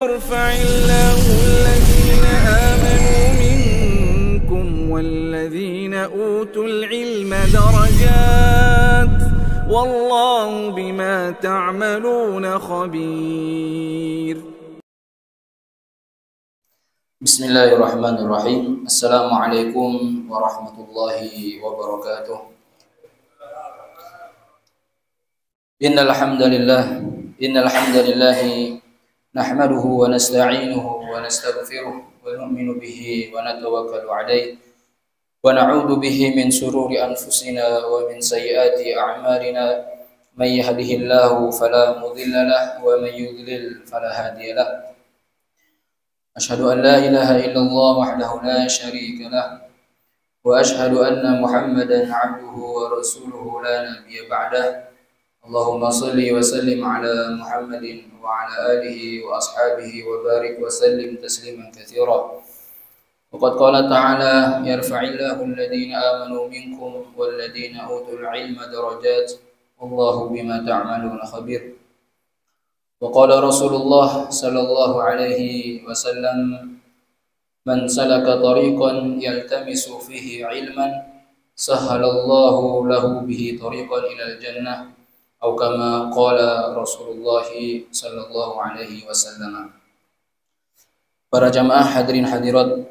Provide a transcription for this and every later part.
يرفع الله الذين آمنوا منكم والذين أوتوا العلم درجات والله بما تعملون خبير. بسم الله الرحمن الرحيم. السلام عليكم ورحمة الله وبركاته. إن الحمد لله نحمده ونستعينه ونستغفره ونؤمن به ونتوكل عليه ونعوذ به من شرور أنفسنا ومن سيئات أعمالنا. من يهده الله فلا مضل له ومن يضلل فلا هادي له. أشهد أن لا إله إلا الله وحده لا شريك له وأشهد أن محمدا عبده ورسوله لا نبي بعده. اللهم صل وسلم على محمد وعلى آله وأصحابه وبارك وسلم تسليما كثيرا. وقد قال تعالى: يرفع الله الذين آمنوا منكم والذين أوتوا العلم درجات والله بما تعملون خبير. وقال رسول الله صلى الله عليه وسلم: من سلك طريقا يلتمس فيه علما سهل الله له به طريقا إلى الجنة atau kama qala Rasulullah sallallahu alaihi wasallam. Para jamaah hadirin hadirat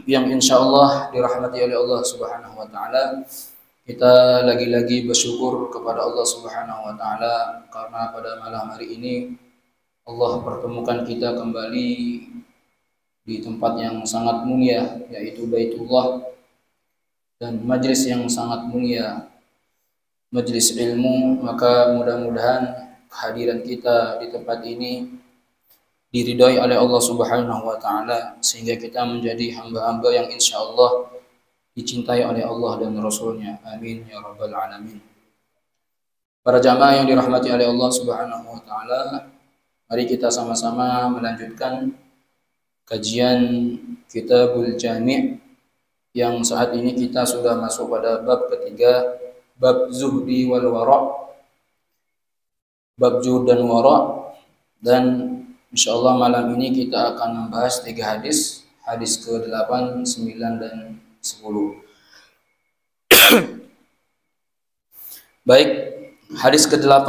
yang insyaallah dirahmati oleh Allah Subhanahu wa taala, kita lagi-lagi bersyukur kepada Allah Subhanahu wa taala karena pada malam hari ini Allah pertemukan kita kembali di tempat yang sangat mulia, yaitu Baitullah, dan majlis yang sangat mulia, majlis ilmu. Maka mudah-mudahan kehadiran kita di tempat ini diridhai oleh Allah Subhanahu wa taala sehingga kita menjadi hamba-hamba yang insyaallah dicintai oleh Allah dan Rasulnya. Amin ya rabbal alamin. Para jamaah yang dirahmati oleh Allah Subhanahu wa taala, mari kita sama-sama melanjutkan kajian Kitabul Jami' yang saat ini kita sudah masuk pada bab ketiga, bab zuhdi wal wara', bab zuhud dan wara'. Dan insyaallah malam ini kita akan membahas 3 hadis, hadis ke-8, 9 dan 10. Baik, hadis ke-8,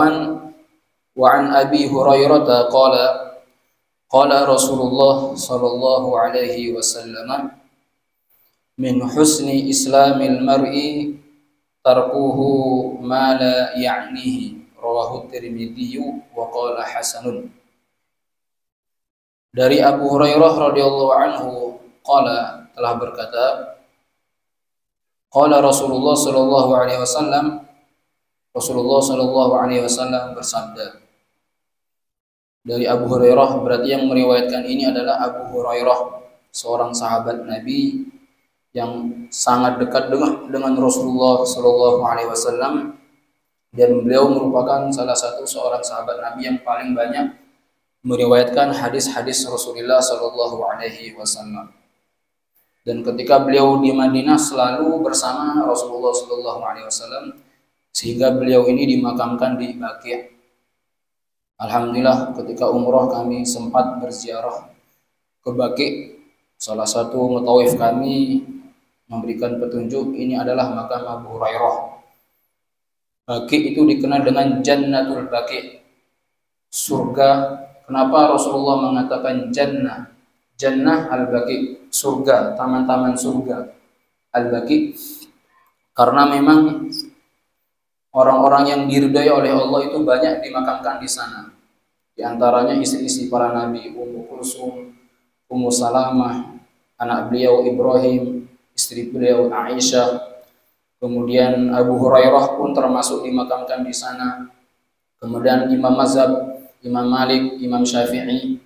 wa an Abi Hurairah qala qala Rasulullah sallallahu alaihi wasallam: min husni islamil mar'i tarkuhu ma la ya'nihi, rawahu Tirmidzi wa qala hasanun. Dari Abu Hurairah radhiyallahu anhu qala, telah berkata, qala Rasulullah sallallahu alaihi wasallam, Rasulullah sallallahu alaihi wasallam bersabda. Dari Abu Hurairah, berarti yang meriwayatkan ini adalah Abu Hurairah, seorang sahabat Nabi yang sangat dekat dengan Rasulullah sallallahu alaihi wasallam, dan beliau merupakan salah satu seorang sahabat Nabi yang paling banyak meriwayatkan hadis-hadis Rasulullah sallallahu alaihi wasallam. Dan ketika beliau di Madinah selalu bersama Rasulullah sallallahu alaihi wasallam, sehingga beliau ini dimakamkan di Baqi'. Alhamdulillah, ketika umrah kami sempat berziarah ke Baqi'. Salah satu mutawif kami memberikan petunjuk ini adalah makam Abu Hurairah. Baqi' itu dikenal dengan Jannatul Baqi', surga. Kenapa Rasulullah mengatakan jannah? Jannah al-Baqi', surga, taman-taman surga. Al-Baqi' karena memang orang-orang yang diridhai oleh Allah itu banyak dimakamkan di sana. Di antaranya istri-istri para nabi, Ummu Kulsum, Ummu Salamah, anak beliau Ibrahim, istri beliau Aisyah. Kemudian Abu Hurairah pun termasuk dimakamkan di sana. Kemudian imam mazhab, Imam Malik, Imam Syafi'i,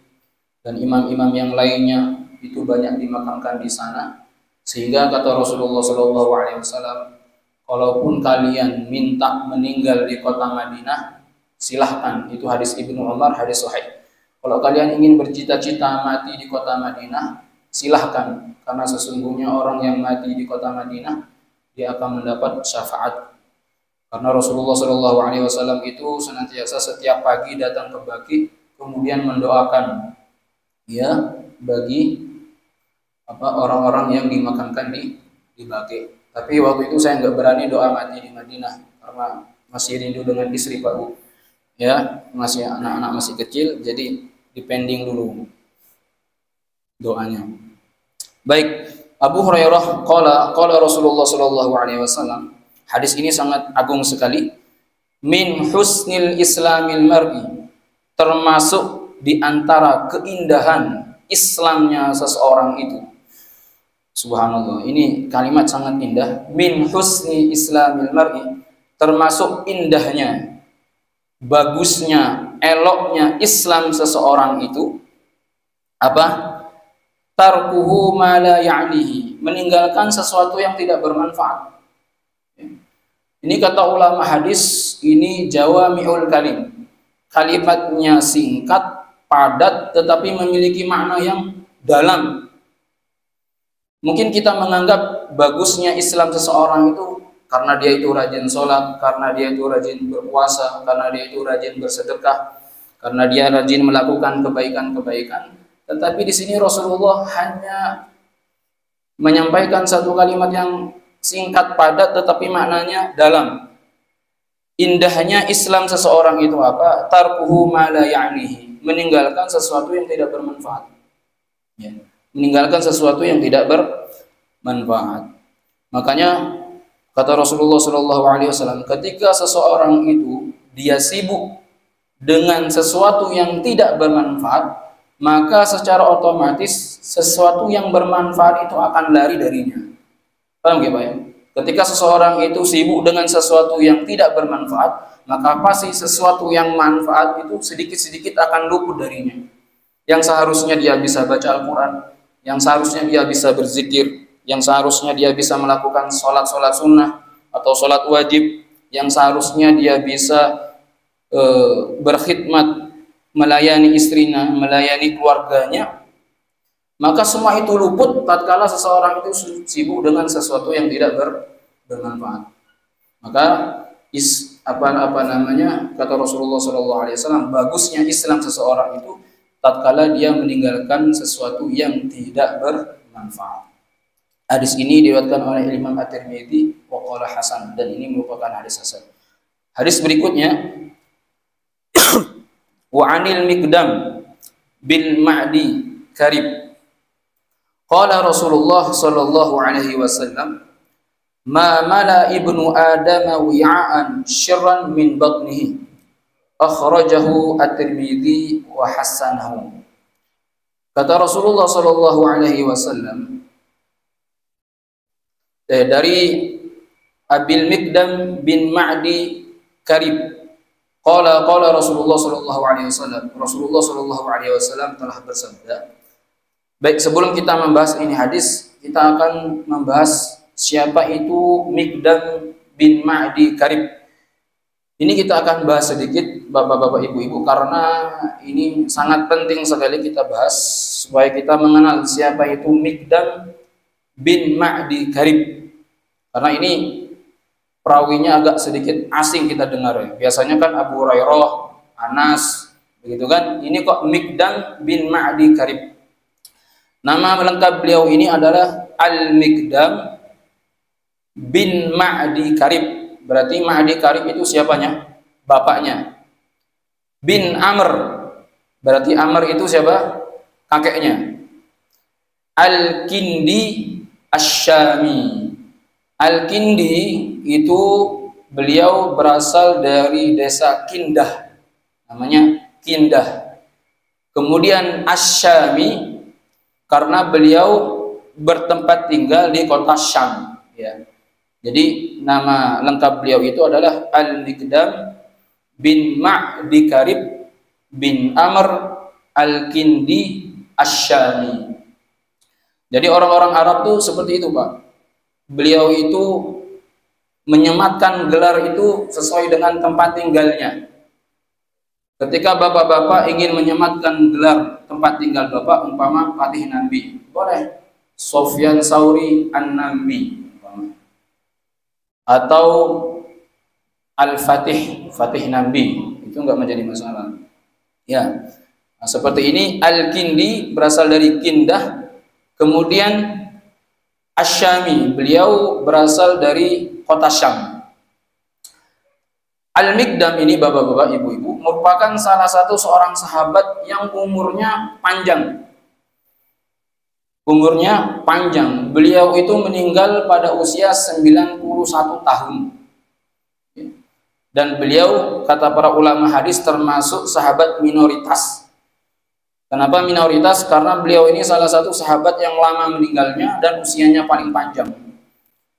dan imam-imam yang lainnya itu banyak dimakamkan di sana. Sehingga kata Rasulullah SAW, kalaupun kalian minta meninggal di kota Madinah, silahkan. Itu hadis Ibnu Umar, hadis sahih. Kalau kalian ingin bercita-cita mati di kota Madinah, silahkan. Karena sesungguhnya orang yang mati di kota Madinah, dia akan mendapat syafaat. Karena Rasulullah SAW itu senantiasa setiap pagi datang ke Baqi' kemudian mendoakan ya bagi orang-orang yang dimakamkan di Baqi. Tapi waktu itu saya nggak berani doa mati di Madinah karena masih rindu dengan istri Pak Bu. Ya, masih anak-anak masih kecil, jadi dipending dulu doanya. Baik, Abu Hurairah qala Rasulullah sallallahu alaihi wasallam. Hadis ini sangat agung sekali. Min husnil islamil mar'i, termasuk di antara keindahan Islamnya seseorang itu. Subhanallah, ini kalimat sangat indah. Min husni islamil mar'i, termasuk indahnya, bagusnya, eloknya Islam seseorang itu apa? Tarkuhu ma la ya'nihi, meninggalkan sesuatu yang tidak bermanfaat. Ini kata ulama hadis, ini jawami'ul kalim. Kalimatnya singkat, padat, tetapi memiliki makna yang dalam. Mungkin kita menganggap bagusnya Islam seseorang itu karena dia itu rajin sholat, karena dia itu rajin berpuasa, karena dia itu rajin bersedekah, karena dia rajin melakukan kebaikan-kebaikan. Tetapi di sini Rasulullah hanya menyampaikan satu kalimat yang singkat padat tetapi maknanya dalam. Indahnya Islam seseorang itu apa? Tarkuhu ma la ya'nihi, meninggalkan sesuatu yang tidak bermanfaat. Ya. Meninggalkan sesuatu yang tidak bermanfaat. Makanya kata Rasulullah SAW, ketika seseorang itu dia sibuk dengan sesuatu yang tidak bermanfaat, maka secara otomatis sesuatu yang bermanfaat itu akan lari darinya. Paham gak Pak ya? Ketika seseorang itu sibuk dengan sesuatu yang tidak bermanfaat, maka pasti sesuatu yang manfaat itu sedikit-sedikit akan luput darinya. Yang seharusnya dia bisa baca Al-Quran, yang seharusnya dia bisa berzikir, yang seharusnya dia bisa melakukan sholat-sholat sunnah atau sholat wajib, yang seharusnya dia bisa berkhidmat, melayani istrinya, melayani keluarganya, maka semua itu luput tatkala seseorang itu sibuk dengan sesuatu yang tidak bermanfaat. Maka kata Rasulullah SAW, bagusnya Islam seseorang itu tatkala dia meninggalkan sesuatu yang tidak bermanfaat. Hadis ini diriwayatkan oleh Imam At-Tirmidzi wa qala hasan, dan ini merupakan hadis hasan. Hadis berikutnya, wa 'anil Miqdam bin Ma'di Karib. Qala Rasulullah sallallahu alaihi wasallam, ma mala ibnu Adam wi'an syirran min batnihi. Akhrajahu At-Tirmidzi wa hasanahu. Kata Rasulullah sallallahu alaihi wasallam dari Abil Miqdam bin Ma'di Karib, qala Rasulullah sallallahu alaihi wasallam, Rasulullah sallallahu alaihi wasallam telah bersabda. Baik, sebelum kita membahas ini hadis, kita akan membahas siapa itu Miqdam bin Ma'di Karib. Ini kita akan bahas sedikit Bapak-bapak, Ibu-ibu, karena ini sangat penting sekali kita bahas supaya kita mengenal siapa itu Miqdam bin Ma'di Karib. Karena ini perawinya agak sedikit asing kita dengar ya. Biasanya kan Abu Hurairah, Anas, begitu kan. Ini kok Miqdam bin Ma'di Karib. Nama lengkap beliau ini adalah Al-Miqdam bin Ma'di Karib. Berarti Ma'di Karib itu siapanya? Bapaknya. Bin Amr, berarti Amr itu siapa? Kakeknya. Al-Kindi Asy-Syami. Al-Kindi itu beliau berasal dari desa Kindah, namanya Kindah. Kemudian Asy-Syami karena beliau bertempat tinggal di kota Syam ya. Jadi nama lengkap beliau itu adalah Al-Miqdam bin Ma'di Karib bin Amr Al-Kindi Asy-Syami. Jadi orang-orang Arab tuh seperti itu Pak. Beliau itu menyematkan gelar itu sesuai dengan tempat tinggalnya. Ketika bapak-bapak ingin menyematkan gelar tempat tinggal bapak, umpama Fatih Nabi, boleh Sofyan Sauri An-Nabi, atau Al-Fatih, Fatih Nabi, itu enggak menjadi masalah. Ya, Nah, seperti ini. Al-Kindi berasal dari Kindah. Kemudian Asy-Syami, beliau berasal dari kota Syam. Al-Mikdam ini bapak-bapak, ibu-ibu, merupakan salah satu seorang sahabat yang umurnya panjang. Umurnya panjang. Beliau itu meninggal pada usia 91 tahun. Dan beliau, kata para ulama hadis, termasuk sahabat minoritas. Kenapa minoritas? Karena beliau ini salah satu sahabat yang lama meninggalnya dan usianya paling panjang.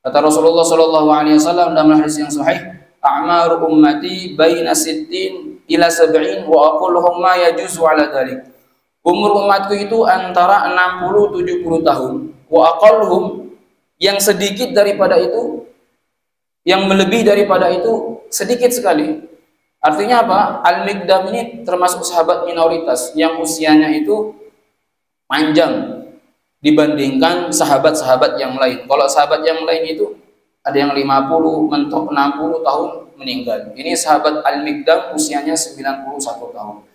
Kata Rasulullah SAW dalam hadis yang sahih, "A'maru ummati baina sittin ila sab'in wa aquluhum ma yajuzu ala dhalik." Umur umatku itu antara 60-70 tahun. Wa aqalluhum, yang sedikit daripada itu, yang melebihi daripada itu sedikit sekali. Artinya apa? Al-Mikdam ini termasuk sahabat minoritas yang usianya itu panjang dibandingkan sahabat-sahabat yang lain. Kalau sahabat yang lain itu ada yang 50, mentok 60 tahun meninggal. Ini sahabat Al-Mikdam usianya 91 tahun.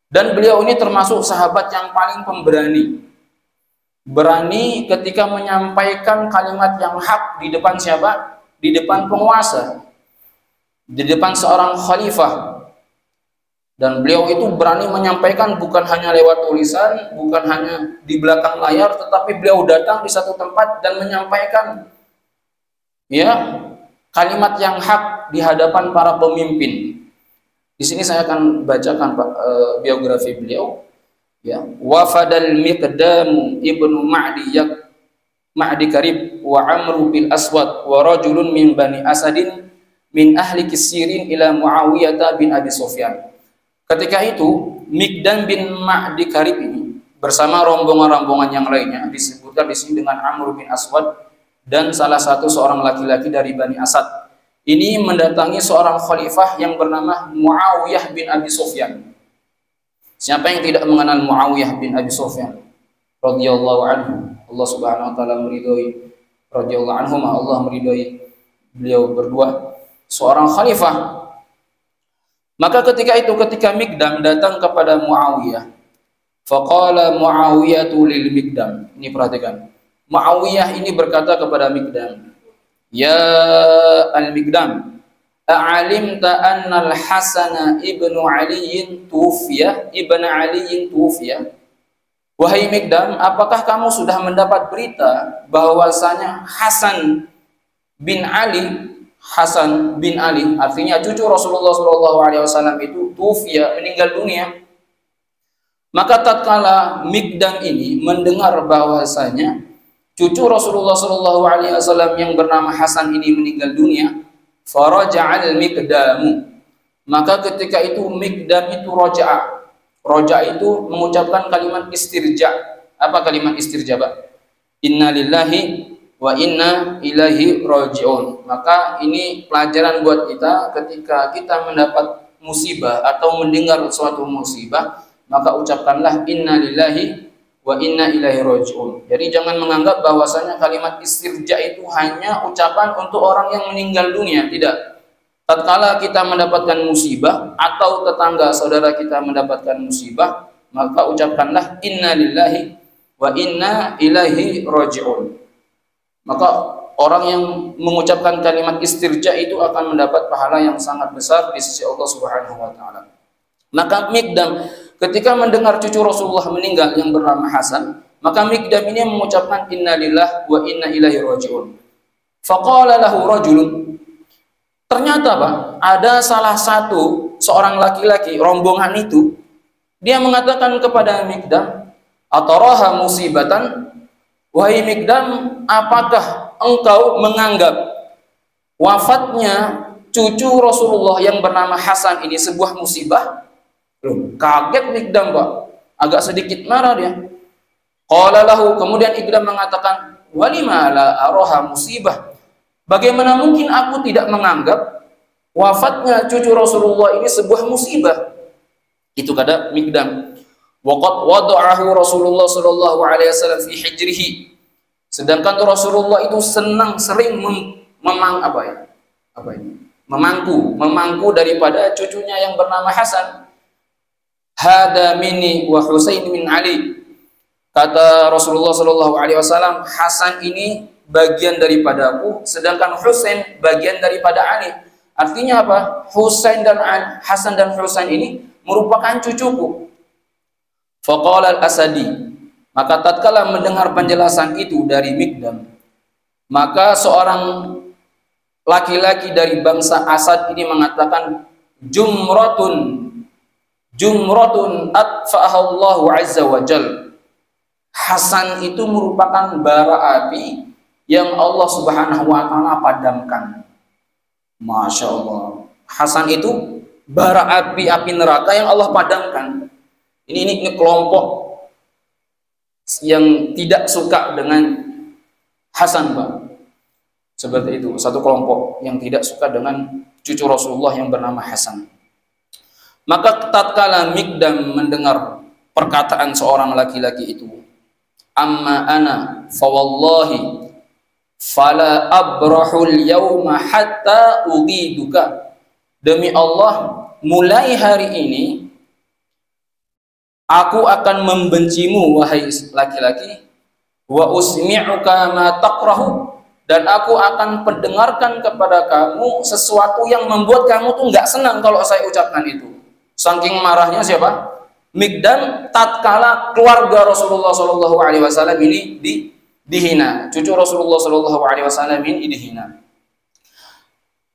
Dan beliau ini termasuk sahabat yang paling pemberani. Berani ketika menyampaikan kalimat yang hak di depan siapa? Di depan penguasa, di depan seorang khalifah. Dan beliau itu berani menyampaikan bukan hanya lewat tulisan, bukan hanya di belakang layar, tetapi beliau datang di satu tempat dan menyampaikan kalimat yang hak di hadapan para pemimpin. Di sini saya akan bacakan biografi beliau. Wafadal Miqdam ibnu Ma'di Karib wa Amru bil Aswad wa rajulun min Bani Asadin min ahli Kisirin ila Muawiyah bin Abi Sufyan. Ketika itu Miqdam bin Ma'di Karib ini bersama rombongan-rombongan yang lainnya, disebutkan di sini dengan Amr bin Aswad dan salah satu seorang laki-laki dari Bani Asad, ini mendatangi seorang khalifah yang bernama Muawiyah bin Abi Sufyan. Siapa yang tidak mengenal Muawiyah bin Abi Sufyan radhiyallahu anhu? Allah Subhanahu wa taala meridhoi, radhiyallahu anhu, Allah meridhoi beliau berdua, seorang khalifah. Maka ketika Miqdam datang kepada Muawiyah, faqala Muawiyah lil Miqdam. Ini perhatikan. Muawiyah ini berkata kepada Miqdam, "Ya al-Miqdam, a'alimta anna al-Hasan ibnu Ali tuwfiya?" Wahai Miqdam, apakah kamu sudah mendapat berita bahwasanya Hasan bin Ali, artinya cucu Rasulullah SAW itu tuwfiya, meninggal dunia? Maka tatkala Miqdam ini mendengar bahwasanya cucu Rasulullah SAW yang bernama Hasan ini meninggal dunia, faraja'al Miqdamu, maka ketika itu Miqdam itu roja'a. Roja itu mengucapkan kalimat istirja. Apa kalimat istirja, Pak? Inna lillahi wa inna ilaihi raji'un. Maka ini pelajaran buat kita ketika kita mendapat musibah atau mendengar suatu musibah, maka ucapkanlah inna lillahi wa inna ilaihi raji'un. Jadi jangan menganggap bahwasanya kalimat istirja itu hanya ucapan untuk orang yang meninggal dunia, tidak. Tatkala kita mendapatkan musibah atau tetangga saudara kita mendapatkan musibah, maka ucapkanlah inna lillahi wa inna ilaihi raji'un. Maka orang yang mengucapkan kalimat istirja itu akan mendapat pahala yang sangat besar di sisi Allah Subhanahu wa taala. Maka Miqdam ketika mendengar cucu Rasulullah meninggal yang bernama Hasan, maka Miqdam ini mengucapkan inna lillahi wa inna ilaihi raji'un. Faqala lahu rajulun. Ternyata Pak, ada salah satu seorang laki-laki rombongan itu, dia mengatakan kepada Miqdam, "Ataraha musibatan?" Wahai Miqdam, apakah engkau menganggap wafatnya cucu Rasulullah yang bernama Hasan ini sebuah musibah? Kaget Miqdam, Pak. Agak sedikit marah dia. Qala lahu, kemudian Miqdam mengatakan, "Walima la araha musibah?" Bagaimana mungkin aku tidak menganggap wafatnya cucu Rasulullah ini sebuah musibah? Itu kata Miqdam. Waqad wada'ahu Rasulullah sallallahu alaihi wasallam fi hijrihi. Sedangkan Rasulullah itu sering memangku daripada cucunya yang bernama Hasan. hada minni wa Husain min Ali. Kata Rasulullah sallallahu alaihi wasallam, Hasan ini bagian daripadaku, sedangkan Husain bagian daripada Ali. Artinya apa? Hasan dan Husain ini merupakan cucuku. Faqala al-Asadi, maka tatkala mendengar penjelasan itu dari Mikdam, maka seorang laki-laki dari bangsa Asad ini mengatakan, jumratun atfa'ahallahu azza wa jal. Hasan itu merupakan bara api yang Allah Subhanahu wa taala padamkan. Masya Allah. Hasan itu bara api neraka yang Allah padamkan. Ini kelompok yang tidak suka dengan Hasan, Pak. Seperti itu, satu kelompok yang tidak suka dengan cucu Rasulullah yang bernama Hasan. Maka tatkala Mikdam mendengar perkataan seorang laki-laki itu, amma ana fa wallahi fala abrahul yawma hatta ugiduka, demi Allah mulai hari ini aku akan membencimu wahai laki-laki, wa usmi'uka ma taqrahu, dan aku akan pendengarkan kepada kamu sesuatu yang membuat kamu tuh nggak senang kalau saya ucapkan itu. Saking marahnya siapa? Mikdam tatkala keluarga Rasulullah Shallallahu Alaihi Wasallam ini dihina, cucu Rasulullah Shallallahu Alaihi Wasallam ini dihina.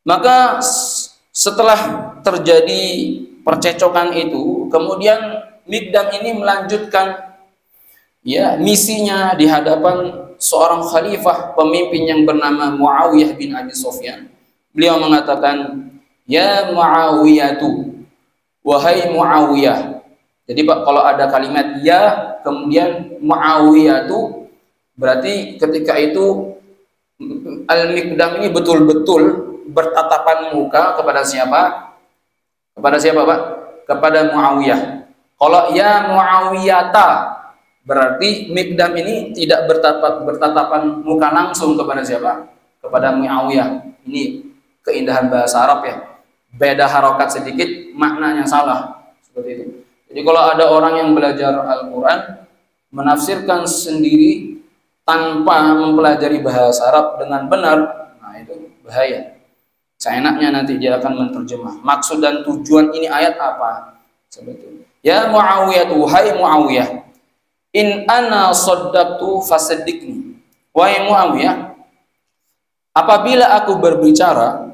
Maka setelah terjadi percecokan itu, kemudian Mikdam ini melanjutkan ya misinya di hadapan seorang khalifah pemimpin yang bernama Muawiyah bin Abi Sufyan. Beliau mengatakan, ya Muawiyatu, wahai Muawiyah. Jadi Pak, kalau ada kalimat ya kemudian Muawiyah itu berarti ketika itu Al-Mikdam ini betul-betul bertatapan muka kepada siapa? Kepada siapa, Pak? Kepada Muawiyah. Kalau ya Muawiyata berarti Mikdam ini tidak bertatapan muka langsung kepada siapa? Kepada Muawiyah. Ini keindahan bahasa Arab ya. Beda harokat sedikit maknanya salah. Seperti itu. Jadi kalau ada orang yang belajar Al-Quran menafsirkan sendiri tanpa mempelajari bahasa Arab dengan benar, nah itu bahaya. Seenaknya nanti dia akan menerjemah maksud dan tujuan ini ayat apa. Seperti itu. Ya Muawiyah, hai Muawiyah, in ana saddaqtu fasaddiqni. Wahai Muawiyah, apabila aku berbicara,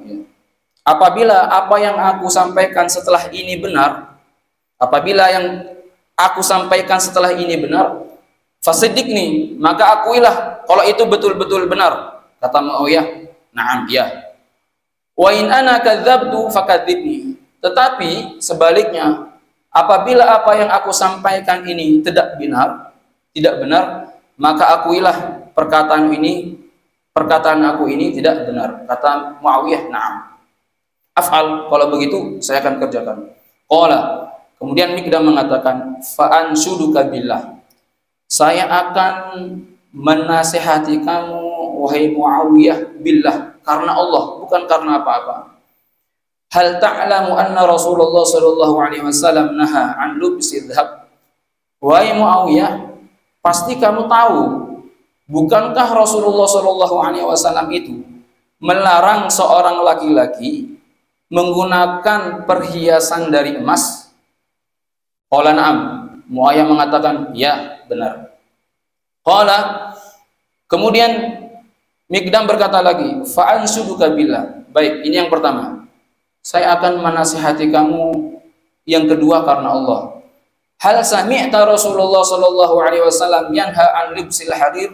apabila apa yang aku sampaikan setelah ini benar, apabila yang aku sampaikan setelah ini benar, fasiddiqni, maka akuilah kalau itu betul-betul benar. Kata Muawiyah, na'am, ya. Wa in ana kadzabtu fakadzibni. Tetapi sebaliknya, apabila apa yang aku sampaikan ini tidak benar, maka akuilah perkataan aku ini tidak benar. Kata Muawiyah, na'am. Af'al, kalau begitu saya akan kerjakan. Qala, kemudian Mikdam mengatakan, fa'ansyuduka billah, saya akan menasihati kamu wahai Muawiyah billah, karena Allah, bukan karena apa-apa. Hal ta'lamu anna Rasulullah sallallahu alaihi wasallam naha an lubsi dhahab. Wahai Muawiyah, pasti kamu tahu, bukankah Rasulullah sallallahu alaihi wasallam itu melarang seorang laki-laki menggunakan perhiasan dari emas? Qala na'am. Muawiyah mengatakan, ya, benar. Qala, kemudian Mikdam berkata lagi, fa'ansyuduka billah. Baik, ini yang pertama. Saya akan menasihati kamu yang kedua karena Allah. Hal sami'ta Rasulullah sallallahu alaihi wasallam yanha an libsil harir?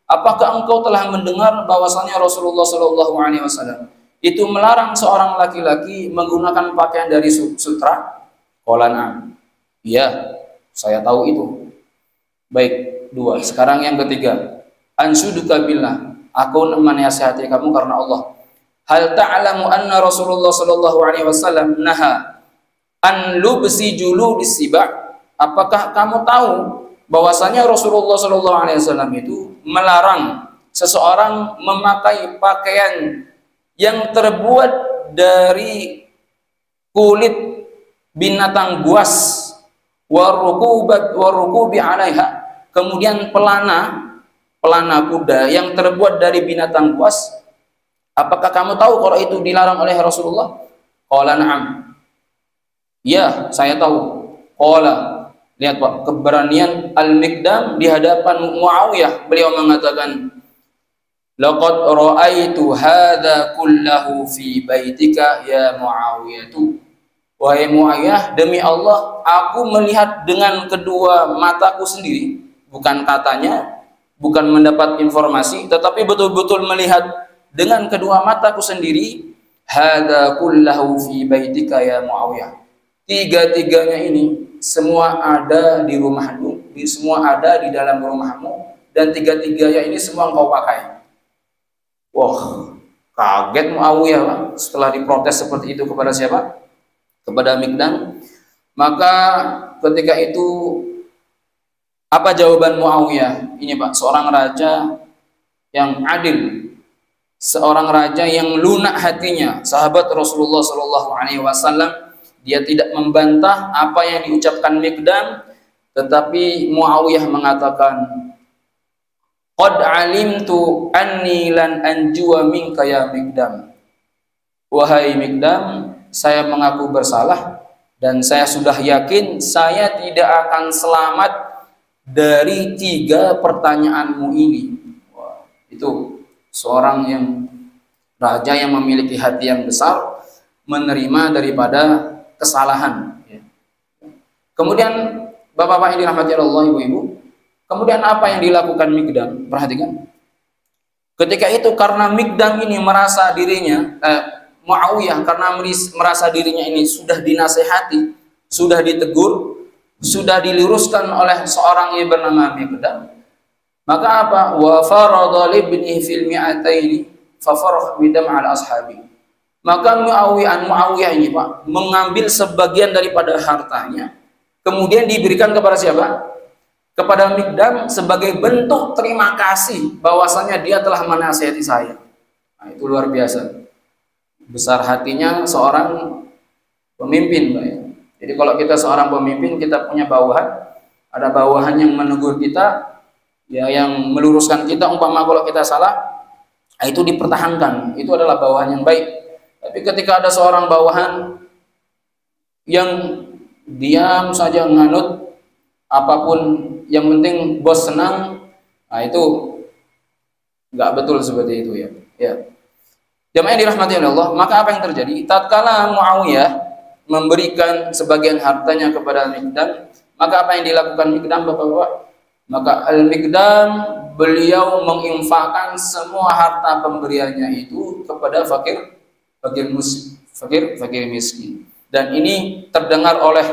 Apakah engkau telah mendengar bahwasanya Rasulullah sallallahu alaihi wasallam itu melarang seorang laki-laki menggunakan pakaian dari sutra? Qala na'am. Iya, saya tahu itu. Baik, dua. Sekarang yang ketiga. Ansyuduka billah. Aku menasihati kamu karena Allah. Hal ta'lamu anna Rasulullah sallallahu alaihi wasallam naha an lubsi juludis siba? Apakah kamu tahu bahwasanya Rasulullah sallallahu alaihi wasallam itu melarang seseorang memakai pakaian yang terbuat dari kulit binatang buas? warukubi 'alaiha, kemudian pelana kuda yang terbuat dari binatang buas. Apakah kamu tahu kalau itu dilarang oleh Rasulullah? Qala na'am. Ya, saya tahu. Qala, lihat Pak, keberanian Al-Miqdam di hadapan Muawiyah. Beliau mengatakan, laqad ra'aitu hadza kullahu fi baitika ya Muawiyah. Wahai Muawiyah, demi Allah, aku melihat dengan kedua mataku sendiri, bukan katanya, bukan mendapat informasi, tetapi betul-betul melihat dengan kedua mataku sendiri, hadza kullahu fi baitika ya Muawiyah. Tiga-tiganya ini semua ada di rumahmu, semua ada di dalam rumahmu, dan tiga-tiganya ini semua engkau pakai. Wah, kaget Muawiyah setelah diprotes seperti itu kepada siapa? Kepada Miqdam. Maka ketika itu apa jawaban Muawiyah? Ini Pak, seorang raja yang adil, seorang raja yang lunak hatinya, sahabat Rasulullah Shallallahu Alaihi Wasallam. Dia tidak membantah apa yang diucapkan Miqdam, tetapi Muawiyah mengatakan, qad alimtu anni lan anjuwa minka ya Miqdam. Wahai Miqdam, saya mengaku bersalah dan saya sudah yakin saya tidak akan selamat dari 3 pertanyaanmu ini. Wah, itu seorang yang raja yang memiliki hati yang besar, menerima daripada kesalahan. Kemudian bapak-bapak yang dirahmati Allah, ibu-ibu, kemudian apa yang dilakukan Miqdam? Perhatikan. Ketika itu karena Miqdam ini merasa dirinya, Muawiyah karena merasa dirinya ini sudah dinasehati, sudah ditegur, sudah diluruskan oleh seorang yang bernama Miqdam, maka apa? Wa farada libnihi fil mi'ataini fa farah bidam al ashabi. Maka Muawiyah ini Pak mengambil sebagian daripada hartanya, kemudian diberikan kepada siapa? Kepada Miqdam sebagai bentuk terima kasih bahwasanya dia telah menasihati saya. Nah, itu luar biasa. Besar hatinya seorang pemimpin, Pak ya. Jadi kalau kita seorang pemimpin, kita punya bawahan, ada bawahan yang menegur kita, ya, yang meluruskan kita, umpama kalau kita salah, itu dipertahankan. Itu adalah bawahan yang baik. Tapi ketika ada seorang bawahan yang diam saja nganut apapun, yang penting bos senang, nah itu nggak betul seperti itu ya. Ya. Jamaah yang dirahmati oleh Allah, maka apa yang terjadi? Tatkala Muawiyah memberikan sebagian hartanya kepada Miqdam, maka apa yang dilakukan Miqdam, Bapak-bapak? Maka Al-Miqdam beliau menginfakkan semua harta pemberiannya itu kepada fakir miskin. Dan ini terdengar oleh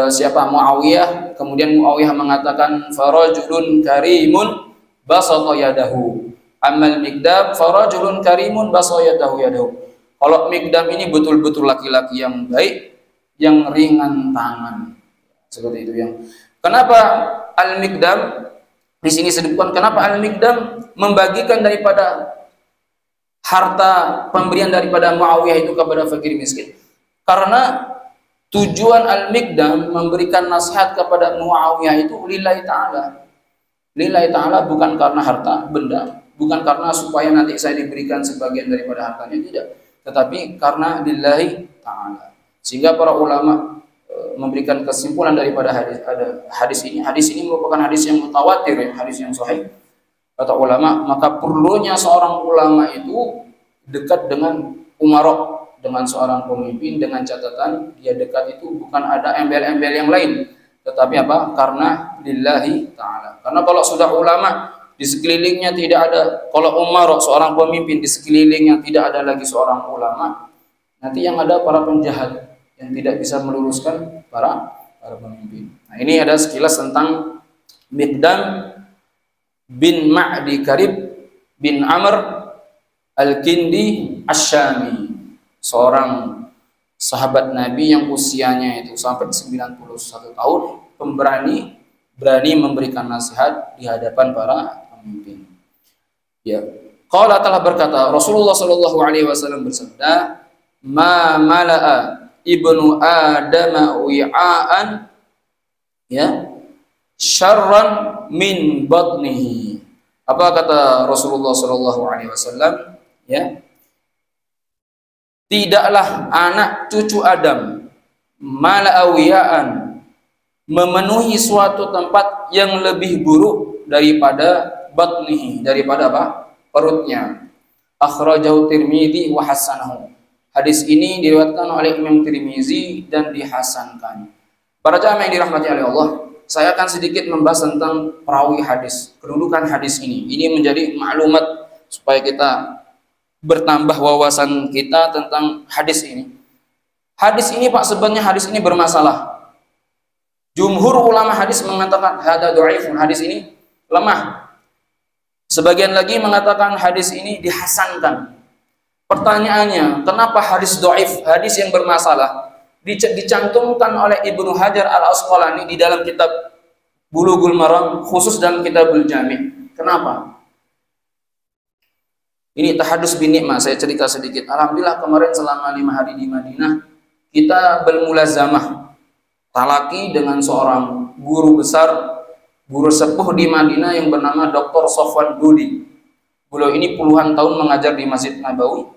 siapa? Muawiyah. Kemudian Muawiyah mengatakan, farajulun karimun basata yadahu. Amal Miqdam farajulun karimun basata yadahu. Kalau Miqdam ini betul-betul laki-laki yang baik, yang ringan tangan. Seperti itu yang. Kenapa Al-Miqdam di sini disebutkan, kenapa Al-Miqdam membagikan daripada harta pemberian daripada Muawiyah itu kepada fakir miskin? Karena tujuan Al-Miqdam memberikan nasihat kepada Muawiyah itu lillahi ta'ala. Lillahi ta'ala, bukan karena harta benda, bukan karena supaya nanti saya diberikan sebagian daripada hartanya, tidak, tetapi karena lillahi ta'ala. Sehingga para ulama memberikan kesimpulan daripada hadis ini. Hadis ini merupakan hadis yang mutawatir, ya, hadis yang sahih. Kata ulama, maka perlunya seorang ulama itu dekat dengan umara, dengan seorang pemimpin, dengan catatan dia dekat itu bukan ada embel-embel yang lain, tetapi apa? Karena lillahi ta'ala. Karena kalau sudah ulama di sekelilingnya tidak ada, kalau umara, seorang pemimpin di sekelilingnya tidak ada lagi seorang ulama, nanti yang ada para penjahat yang tidak bisa meluruskan para pemimpin. Nah, ini ada sekilas tentang Miqdam bin Ma'di Karib bin Amr Al-Kindi Asy-Syami, seorang sahabat Nabi yang usianya itu sampai 91 tahun, berani memberikan nasihat di hadapan para pemimpin. Ya, qala telah berkata Rasulullah sallallahu alaihi wasallam bersabda, "Ma mala'a ibnu Adam wi'aan Ya, syarran min batnihi. Apa kata Rasulullah sallallahu alaihi wasallam? Ya, tidaklah anak cucu Adam mala'awiyaan memenuhi suatu tempat yang lebih buruk daripada batnihi, daripada apa? Perutnya. Akhrajahu Tirmidzi wa hasanahu. Hadis ini diriwayatkan oleh Imam Tirmizi dan dihasankan. Para jamaah yang dirahmati oleh Allah, saya akan sedikit membahas tentang perawi hadis, kedudukan hadis ini. Ini menjadi maklumat supaya kita bertambah wawasan kita tentang hadis ini. Hadis ini Pak, sebenarnya hadis ini bermasalah. Jumhur ulama hadis mengatakan hadza dhaifun, hadis ini lemah. Sebagian lagi mengatakan hadis ini dihasankan. Pertanyaannya, kenapa hadis dhaif, hadis yang bermasalah dicantumkan oleh Ibnu Hajar Al-Asqalani di dalam kitab Bulughul Maram, khusus dalam Kitabul Jami'? Kenapa? Ini tahadus bin nikmah, saya cerita sedikit. Alhamdulillah kemarin selama 5 hari di Madinah kita bermulazamah talaki dengan seorang guru besar, guru sepuh di Madinah yang bernama Dr. Sofwan Dudi. Beliau ini puluhan tahun mengajar di Masjid Nabawi.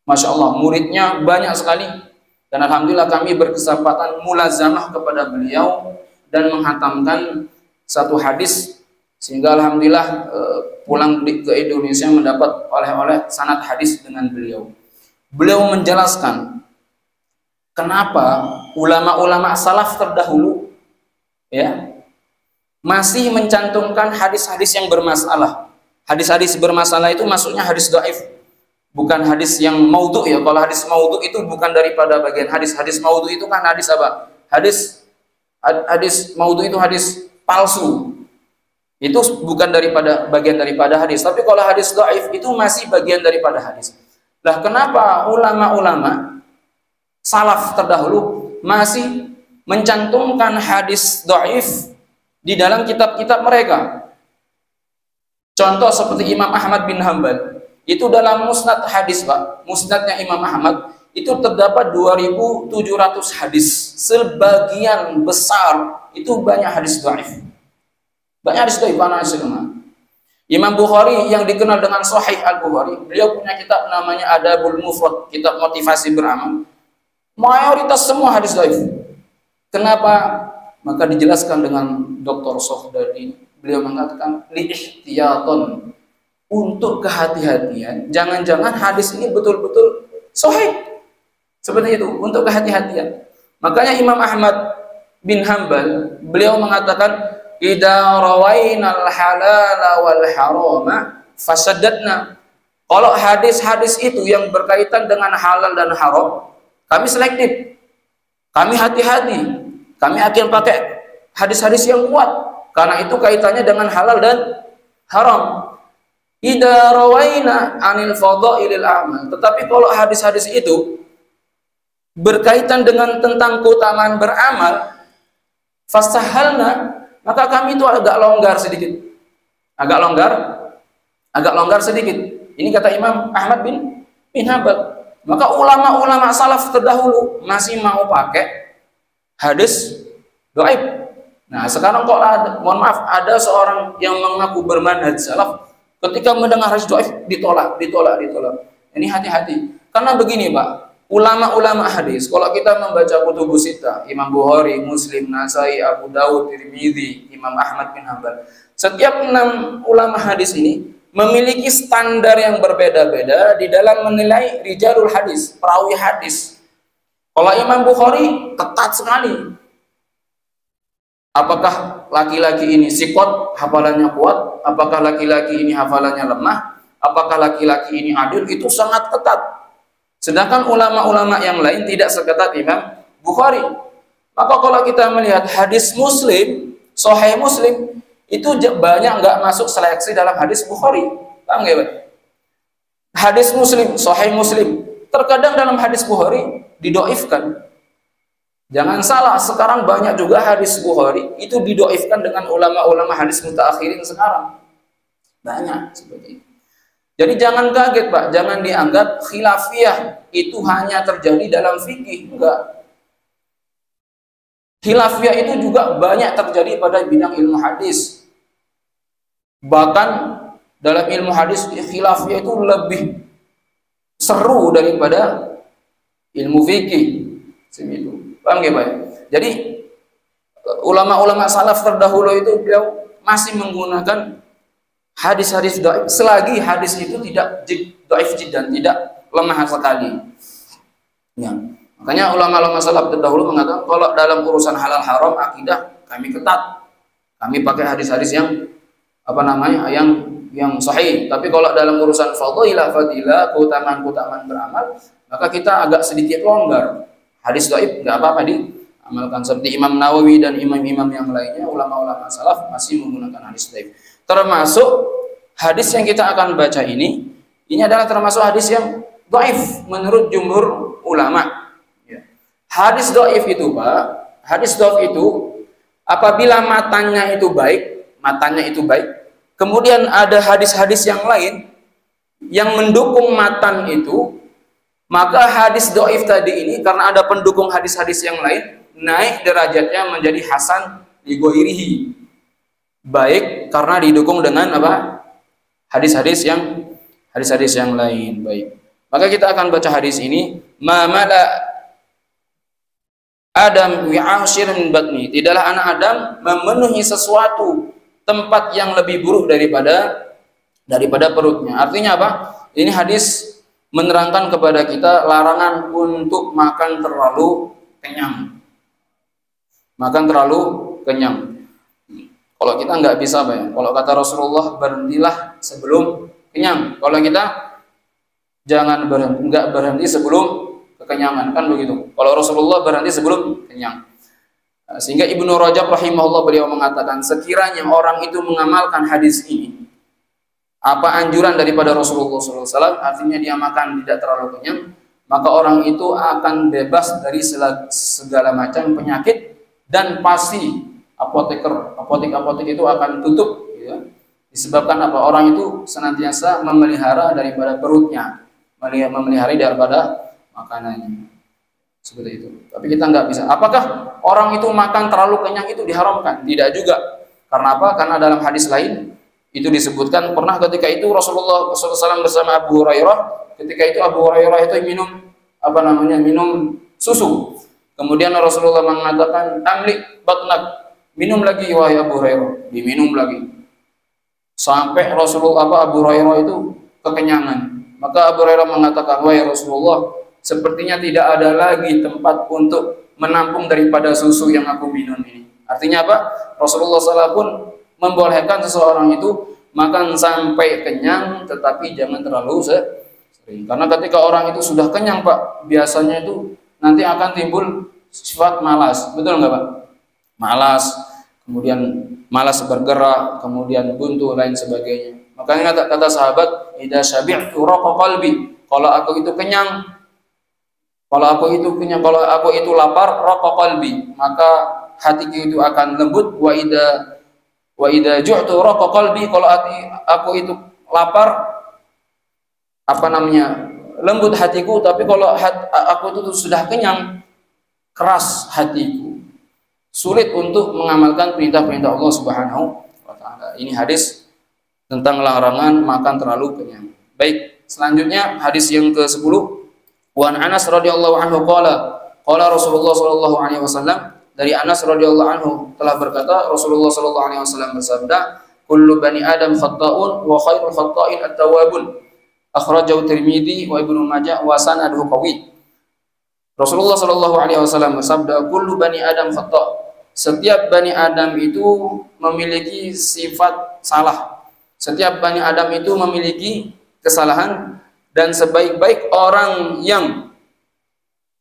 Masya Allah, muridnya banyak sekali. Dan alhamdulillah kami berkesempatan mulazamah kepada beliau dan menghatamkan satu hadis, sehingga alhamdulillah pulang ke Indonesia mendapat oleh-oleh sanad hadis dengan beliau. Beliau menjelaskan kenapa ulama-ulama salaf terdahulu ya masih mencantumkan hadis-hadis yang bermasalah. Hadis-hadis bermasalah itu maksudnya hadis dhaif, bukan hadis yang maudhu ya. Kalau hadis maudhu itu bukan daripada bagian hadis. Hadis maudhu itu kan hadis apa? Hadis maudhu itu hadis palsu. Itu bukan daripada bagian daripada hadis. Tapi kalau hadis dhaif itu masih bagian daripada hadis. Lah kenapa ulama-ulama salaf terdahulu masih mencantumkan hadis dhaif di dalam kitab-kitab mereka? Contoh seperti Imam Ahmad bin Hanbal. Itu dalam musnad hadis, Pak. Musnadnya Imam Ahmad itu terdapat 2.700 hadis. Sebagian besar itu banyak hadis dhaif. Banyak hadis dhaif, anak semua. Imam Bukhari yang dikenal dengan Sahih Al-Bukhari, beliau punya kitab namanya Adabul Mufrad, kitab motivasi beramal. Mayoritas semua hadis dhaif. Kenapa? Maka dijelaskan dengan Dr. Sohdadi. Beliau mengatakan li-ihtiyaton, untuk kehati-hatian, jangan-jangan hadis ini betul-betul sahih. Seperti itu, untuk kehati-hatian. Makanya Imam Ahmad bin Hanbal, beliau mengatakan idza rawainal halala wal harama fasaddadna. Kalau hadis-hadis itu yang berkaitan dengan halal dan haram, kami selektif. Kami hati-hati. Kami akan pakai hadis-hadis yang kuat karena itu kaitannya dengan halal dan haram. Idza rawaina anil fadailil amal. Tetapi kalau hadis-hadis itu berkaitan dengan tentang keutamaan beramal, fasahalna, maka kami itu agak longgar sedikit. Agak longgar sedikit. Ini kata Imam Ahmad bin Hanbal. Maka ulama-ulama salaf terdahulu masih mau pakai hadis dhaif. Nah, sekarang kok mohon maaf, ada seorang yang mengaku bermanhaj salaf, ketika mendengar hadis dhaif ditolak. Ini hati-hati. Karena begini, Pak, ulama-ulama hadis, kalau kita membaca kutubus sittah, Imam Bukhari, Muslim, Nasai, Abu Dawud, Tirmidzi, Imam Ahmad bin Hanbal, setiap 6 ulama hadis ini memiliki standar yang berbeda-beda di dalam menilai rijalul hadis, perawi hadis. Kalau Imam Bukhari ketat sekali. Apakah laki-laki ini sikot, hafalannya kuat? Apakah laki-laki ini hafalannya lemah? Apakah laki-laki ini adil? Itu sangat ketat. Sedangkan ulama-ulama yang lain tidak seketat Imam Bukhari. Maka kalau kita melihat hadis Muslim, Sahih Muslim, itu banyak nggak masuk seleksi dalam hadis Bukhari. Paham nggak, Pak? Hadis Muslim, Sahih Muslim, terkadang dalam hadis Bukhari didoifkan. Jangan salah, sekarang banyak juga hadis Bukhari itu didoifkan dengan ulama-ulama hadis mutaakhirin sekarang. Banyak seperti itu. Jadi jangan kaget, Pak, jangan dianggap khilafiyah itu hanya terjadi dalam fikih, enggak. Khilafiyah itu juga banyak terjadi pada bidang ilmu hadis. Bahkan dalam ilmu hadis khilafiyah itu lebih seru daripada ilmu fikih. Segitu. Paham nggak, Pak? Jadi ulama-ulama salaf terdahulu itu beliau masih menggunakan hadis-hadis dhaif selagi hadis itu tidak dhaif dan tidak lemah sekali. Ya. Makanya ulama-ulama salaf terdahulu mengatakan kalau dalam urusan halal haram akidah kami ketat. Kami pakai hadis-hadis yang yang sahih. Tapi kalau dalam urusan fadilah, keutamaan beramal, maka kita agak sedikit longgar. Hadis dhaif enggak apa-apa diamalkan. Seperti Imam Nawawi dan imam-imam yang lainnya, ulama-ulama salaf masih menggunakan hadis dhaif. Termasuk hadis yang kita akan baca ini adalah termasuk hadis yang dhaif menurut jumhur ulama. Hadis dhaif itu, Pak, hadis dhaif itu apabila matanya itu baik, kemudian ada hadis-hadis yang lain yang mendukung matan itu, maka hadis dhaif tadi ini karena ada pendukung hadis-hadis yang lain naik derajatnya menjadi hasan li ghairihi. Baik karena didukung dengan apa? Hadis-hadis yang lain. Baik. Maka kita akan baca hadis ini, mamala Adam wi'ashir min batni. Tidaklah anak Adam memenuhi sesuatu tempat yang lebih buruk daripada perutnya. Artinya apa? Ini hadis menerangkan kepada kita larangan untuk makan terlalu kenyang. Makan terlalu kenyang. Kalau kita nggak bisa, Pak ya. Kalau kata Rasulullah, berhentilah sebelum kenyang. Kalau kita nggak berhenti sebelum kekenyangan, kan begitu. Kalau Rasulullah berhenti sebelum kenyang. Sehingga Ibnu Rajab rahimahullah beliau mengatakan, sekiranya orang itu mengamalkan hadis ini, apa anjuran daripada Rasulullah SAW, artinya dia makan tidak terlalu kenyang, maka orang itu akan bebas dari segala macam penyakit, dan pasti apotek itu akan tutup, ya. Disebabkan apa? Orang itu senantiasa memelihara daripada perutnya, memelihara daripada makanannya, seperti itu. Tapi kita nggak bisa. Apakah orang itu makan terlalu kenyang itu diharamkan? Tidak juga. Karena apa? Karena dalam hadis lain itu disebutkan pernah ketika itu Rasulullah SAW bersama Abu Hurairah. Ketika itu Abu Hurairah itu minum susu. Kemudian Rasulullah mengatakan, amlik batnak, minum lagi wahai Abu Hurairah. Diminum lagi. Sampai Abu Hurairah itu kekenyangan. Maka Abu Hurairah mengatakan, wahai Rasulullah, sepertinya tidak ada lagi tempat untuk menampung daripada susu yang aku minum ini. Artinya apa? Rasulullah SAW pun membolehkan seseorang itu makan sampai kenyang, tetapi jangan terlalu sering. Karena ketika orang itu sudah kenyang, Pak, biasanya itu nanti akan timbul sifat malas. Betul nggak, Pak? Malas, kemudian malas bergerak, kemudian buntu, lain sebagainya. Makanya kata sahabat, idza syabi'tu raqa qalbi. Kalau aku itu kenyang, kalau aku itu lapar, raqa qalbi, maka hatiku itu akan lembut. Wa idza ju'tu raqa qalbi, kalau aku itu lapar, lembut hatiku, tapi kalau aku itu sudah kenyang, keras hatiku. Sulit untuk mengamalkan perintah-perintah Allah Subhanahu wa taala. Ini hadis tentang larangan makan terlalu kenyang. Baik, selanjutnya hadis yang ke-10. Wa Anas radhiyallahu anhu qala Rasulullah sallallahu alaihi wasallam, dari Anas radhiyallahu anhu telah berkata, Rasulullah sallallahu alaihi wasallam bersabda, kullu bani adam khata'un wa khairul khata'in at-tawwabun. Akhrajahu Tirmidzi wa Ibnu Majah wa sanaduhu qawi. Rasulullah sallallahu alaihi wasallam bersabda, kullu bani adam khata'. Setiap bani Adam itu memiliki sifat salah. Setiap bani Adam itu memiliki kesalahan, dan sebaik-baik orang yang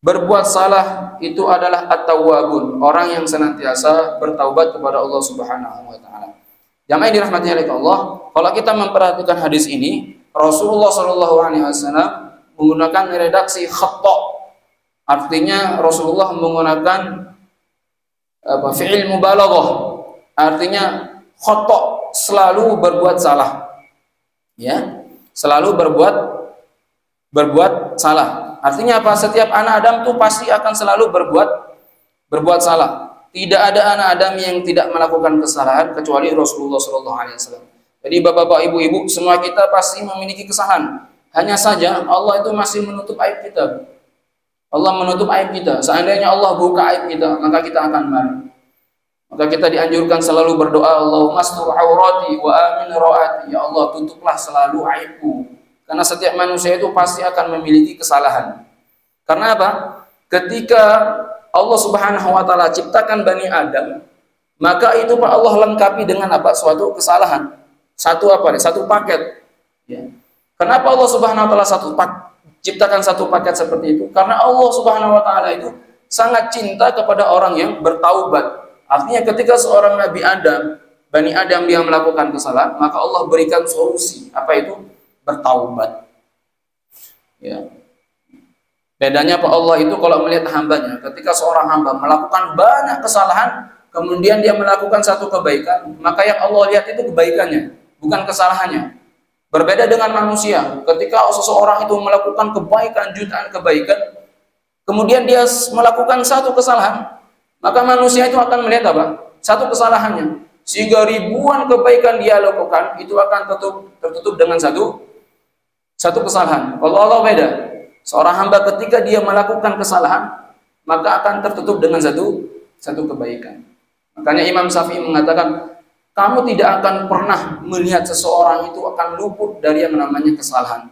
berbuat salah itu adalah at-tawwabun, orang yang senantiasa bertaubat kepada Allah Subhanahu wa taala. Jamaah dirahmati oleh Allah, kalau kita memperhatikan hadis ini, Rasulullah sallallahu alaihi wasallam menggunakan redaksi khata'. Artinya Rasulullah menggunakan fi'il mubalaghah. Artinya khata', selalu berbuat salah. Ya, selalu berbuat salah. Artinya apa? Setiap anak Adam tuh pasti akan selalu berbuat salah. Tidak ada anak Adam yang tidak melakukan kesalahan kecuali Rasulullah SAW. Jadi bapak-bapak, ibu-ibu, semua kita pasti memiliki kesalahan. Hanya saja Allah itu masih menutup aib kita. Allah menutup aib kita. Seandainya Allah buka aib kita, maka kita akan malu. Maka kita dianjurkan selalu berdoa, Allahumma astur aurati wa amin rawati. Ya Allah, tutuplah selalu aibku. Karena setiap manusia itu pasti akan memiliki kesalahan. Karena apa? Ketika Allah Subhanahu wa taala ciptakan Bani Adam, maka itu Pak Allah lengkapi dengan apa? Suatu kesalahan. Satu apa? Satu paket. Ya. Kenapa Allah Subhanahu wa taala ciptakan satu paket seperti itu? Karena Allah Subhanahu wa taala itu sangat cinta kepada orang yang bertaubat. Artinya ketika seorang Nabi Adam, Bani Adam dia melakukan kesalahan, maka Allah berikan solusi. Apa itu? Bertaubat. Ya. Bedanya Pak Allah itu kalau melihat hambanya, ketika seorang hamba melakukan banyak kesalahan, kemudian dia melakukan satu kebaikan, maka yang Allah lihat itu kebaikannya, bukan kesalahannya. Berbeda dengan manusia, ketika seseorang itu melakukan kebaikan, jutaan kebaikan, kemudian dia melakukan satu kesalahan, maka manusia itu akan melihat apa? Satu kesalahannya. Sehingga ribuan kebaikan dia lakukan, itu akan tertutup dengan satu kesalahan. Kalau Allah beda. Seorang hamba ketika dia melakukan kesalahan, maka akan tertutup dengan satu kebaikan. Makanya Imam Syafi'i mengatakan, kamu tidak akan pernah melihat seseorang itu akan luput dari yang namanya kesalahan.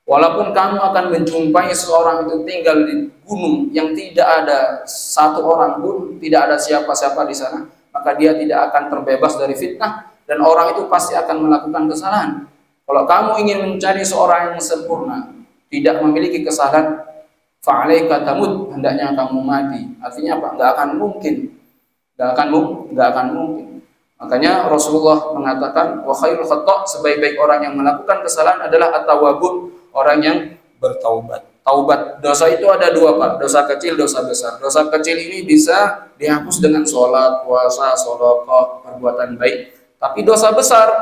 Walaupun kamu akan menjumpai seseorang itu tinggal di gunung yang tidak ada satu orang pun, tidak ada siapa-siapa di sana, maka dia tidak akan terbebas dari fitnah dan orang itu pasti akan melakukan kesalahan. Kalau kamu ingin mencari seorang yang sempurna, tidak memiliki kesalahan, fa'alaika tamut, hendaknya kamu mati. Artinya apa? Enggak akan mungkin. Enggak akan mungkin. Makanya Rasulullah mengatakan, wa khairul khata', sebaik-baik orang yang melakukan kesalahan adalah at-tawwabun, orang yang bertaubat. Taubat, dosa itu ada dua Pak, dosa kecil, dosa besar. Dosa kecil ini bisa dihapus dengan sholat, puasa, sedekah, perbuatan baik. Tapi dosa besar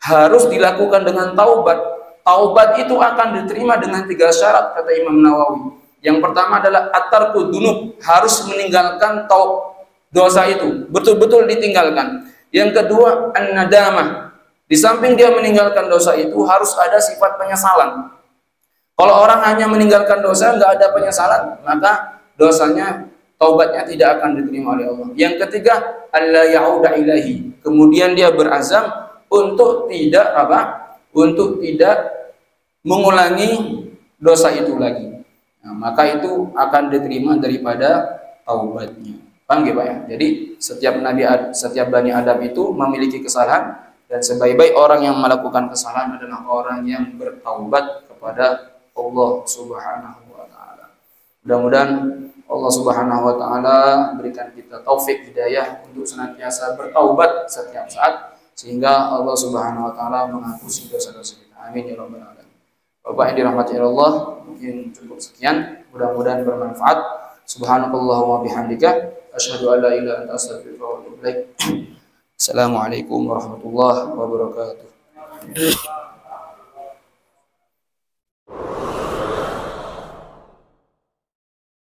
harus dilakukan dengan taubat. Taubat itu akan diterima dengan 3 syarat, kata Imam Nawawi. Yang pertama adalah at-tarku dunub, harus meninggalkan dosa itu, betul-betul ditinggalkan. Yang kedua, an-nadamah. Di samping dia meninggalkan dosa itu harus ada sifat penyesalan. Kalau orang hanya meninggalkan dosa, nggak ada penyesalan, maka dosanya, taubatnya tidak akan diterima oleh Allah. Yang ketiga, alla ya'uda ilahi. Kemudian dia berazam untuk tidak mengulangi dosa itu lagi. Nah, maka itu akan diterima daripada taubatnya. Paham ya Pak ya? Jadi setiap Bani Adam itu memiliki kesalahan, dan sebaik-baik orang yang melakukan kesalahan adalah orang yang bertaubat kepada Allah Subhanahu wa taala. Mudah-mudahan Allah Subhanahu wa taala berikan kita taufik hidayah untuk senantiasa bertaubat setiap saat, sehingga Allah Subhanahu wa taala menghapus dosa-dosa kita. Amin ya rabbal alamin. Bapak yang dirahmati Allah, mungkin cukup sekian, mudah-mudahan bermanfaat. Subhanakallahumma wa bihamdika, asyhadu an la ilaha illa anta, astaghfiruka wa atubu ilaik. Assalamualaikum warahmatullahi wabarakatuh.